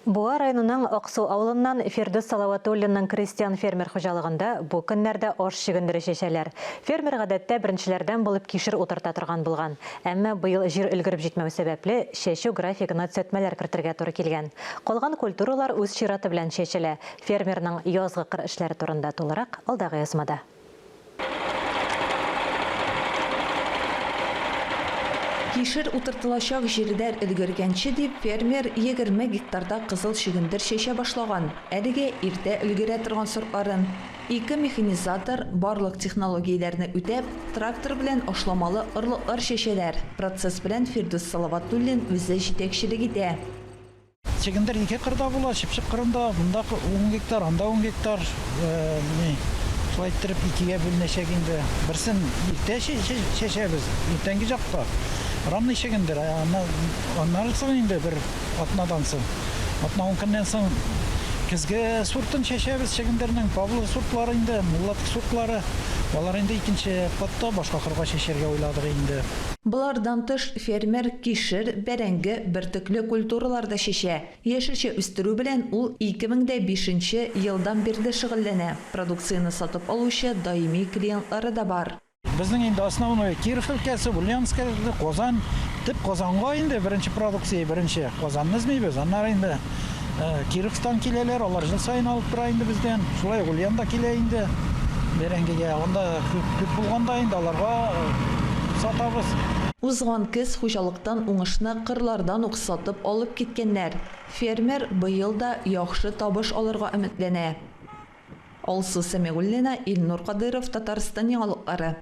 Буа районының Ақсу ауылынан Фердус Салаватуллинның крестьян фермер хожалығында бу көннәрдә аш шигендере шешәләр. Фермер гадәттә беренчеләрдән булып кишер утырта торган булган. Әмма быел җир өлгереп җитмәү сәбәпле шешү графигына төзәтмәләр кертергә туры килгән. Калган культуралар үз чираты белән шешелә. Фермерның язгы кыр эшләре турында тулырак алдагы язмада. Кишер утыртылачак җирдәр өлгергәнче дип фермер 20 гектарда кызыл шигендер шешә башлаган. Әлегә иртә өлгерә торган сортларын. 2 механизатор барлык технологияләрне үтәп, трактор белән ашламалы орлыклар шешәләр. Процесс белән Фердус Салаватуллин үзе җитәкчелек итә. Шигендер 2 кырда була, чыпчык кырында, бунда 10 гектар, анда 10 гектар. Шулай иттереп 2-гә бүленәчәк инде. Берсен иртә шешәбез, иртәнге жакта. Рамный шигендер, аннары соң инде бер атнадан соң. Атна 10 көннән соң көзгә сортын шешәбез шигендернең Павлов сортлары инде, Муллатык сортлары. Алар инде икенче патта башка кырга шешәргә уйладык инде. Булардан тыш фермер кишер, бәрәңге, бертөкле культураларда шешә. Яшелчә үстерү белән ул 2005 елдан бирле шөгыльләнә. Продукцияны сатып алучы даими клиентлары да бар. Безнең инде основной Киров өлкәсе, Ульяновск, Казан, тип Казанга инде беренче продукция, беренче Казанны эзлибез. Аннары инде Кировстан киләләр, алар жыл сайын алып тора инде бездән. Шулай Ульяновда килә инде. Бәрәңгегә анда күп булганда инде аларга сатабыз. Узган көз хуҗалыктан уңышны кырлардан ук сатып алып киткәннәр. Фермер быел да яхшы табыш алырга өметләнә. Алсу Сәмигуллина, Илнур Кадыров, Татарстан яңалыклары.